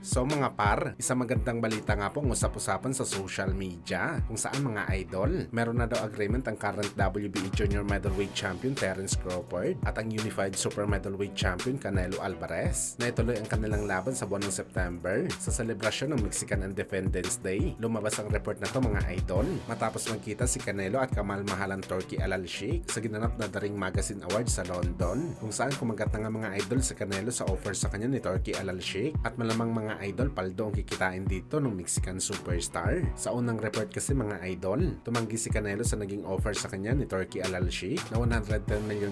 So mga par, isang magandang balita nga po ang usap-usapan sa social media kung saan mga idol, meron na daw agreement ang current WBA Junior Middleweight Champion Terence Crawford at ang Unified Super Middleweight Champion Canelo Alvarez na ituloy ang kanilang laban sa buwan ng September sa selebrasyon ng Mexican Independence Day. Lumabas ang report na to mga idol matapos magkita si Canelo at kamalmahalang Turki Al Sheikh sa ginanap na The Ring Magazine Awards sa London, kung saan kumagat na nga mga idol sa Canelo sa offer sa kanya ni Turki Al Sheikh at malamang mga idol paldo ang kikitain dito ng Mexican superstar. Sa unang report kasi mga idol, tumanggi si Canelo sa naging offer sa kanya ni Turki Al Sheikh na $110 million.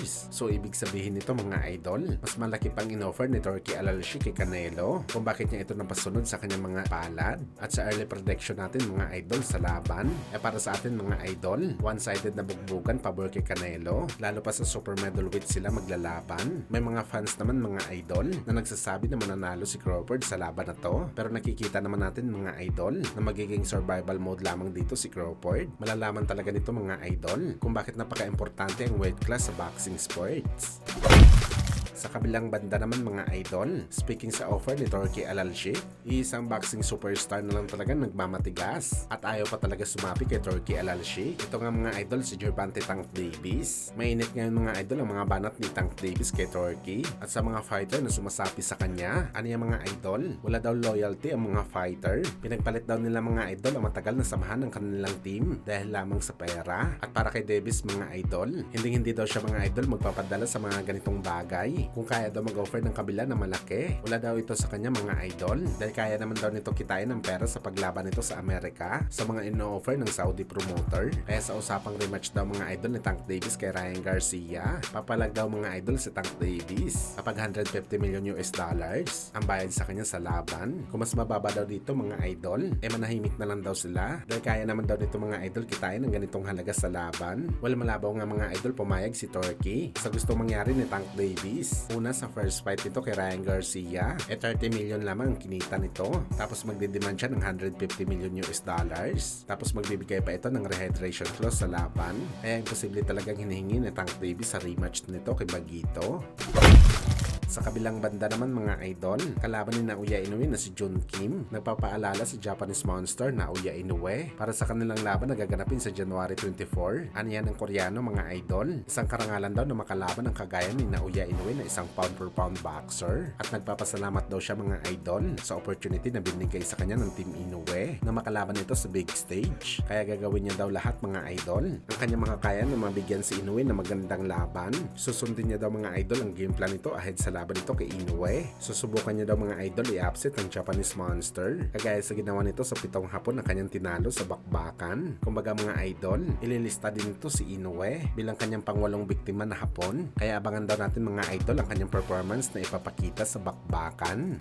So ibig sabihin nito mga idol, mas malaki pang inoffer ni Turki Al Sheikh kay Canelo kung bakit niya ito napasunod sa kanyang mga palad. At sa early prediction natin mga idol sa laban, para sa atin mga idol, one-sided na bugbugan pabor kay Canelo, lalo pa sa super middleweight sila maglalaban. May mga fans naman mga idol na nagsasabi na mananalo si Crawford sa laban na to, pero nakikita naman natin mga idol na magiging survival mode lamang dito si Crawford. Malalaman talaga nito mga idol kung bakit napaka-importante ang weight class sa boxing sports. Sa kabilang banda naman mga idol, speaking sa offer ni Turki Al Sheikh, isang boxing superstar na lang talaga nagmamatigas at ayaw pa talaga sumapi kay Turki Al Sheikh. Ito nga mga idol si Gervonta Tank Davis. Mainit ngayon mga idol ang mga banat ni Tank Davis kay Turki at sa mga fighter na sumasapi sa kanya. Ano yung mga idol? Wala daw loyalty ang mga fighter. Pinagpalit daw nila mga idol ang matagal na samahan ng kanilang team dahil lamang sa pera. At para kay Davis mga idol, hindi daw siya mga idol magpapadala sa mga ganitong bagay. Kung kaya daw mag-offer ng kabila na malaki, wala daw ito sa kanya mga idol dahil kaya naman daw nito kitain ng pera sa paglaban nito sa Amerika sa mga ino-offer ng Saudi promoter. Kaya sa usapang rematch daw mga idol ni Tank Davis kay Ryan Garcia, papalag daw mga idol si Tank Davis kapag $150 million ang bayad sa kanya sa laban. Kung mas mababa daw dito mga idol, manahimik na lang daw sila dahil kaya naman daw nito mga idol kitain ng ganitong halaga sa laban. Malabaw nga mga idol pumayag si Turki sa gusto mangyari ni Tank Davis. Una sa first fight nito kay Ryan Garcia, $30 million lamang ang kinita nito. Tapos magdidemand siya ng $150 million. Tapos magbibigay pa ito ng rehydration clause sa laban. Kaya imposible talagang hinihingi ni Tank Davis sa rematch nito kay Bagito. Sa kabilang banda naman mga idol, kalaban ni Naoya Inoue na si Jun Kim nagpapaalala sa Japanese monster Naoya Inoue para sa kanilang laban na gaganapin sa January 24. Ano yan ang Koreano mga idol? Isang karangalan daw na makalaban ng kagaya ni Naoya Inoue na isang pound for pound boxer at nagpapasalamat daw siya mga idol sa opportunity na binigay sa kanya ng Team Inoue na makalaban nito sa big stage. Kaya gagawin niya daw lahat mga idol ang kanyang mga kaya na mabigyan si Inoue ng magandang laban. Susundin niya daw mga idol ang game plan nito ahead sa laban nito kay Inoue. Susubukan niya daw mga idol i-upset ang Japanese monster kagaya sa ginawa nito sa 7 hapon na kanyang tinalo sa bakbakan. Kumbaga mga idol, ililista din ito si Inoue bilang kanyang pang-8 biktima na hapon. Kaya abangan daw natin mga idol ang kanyang performance na ipapakita sa bakbakan.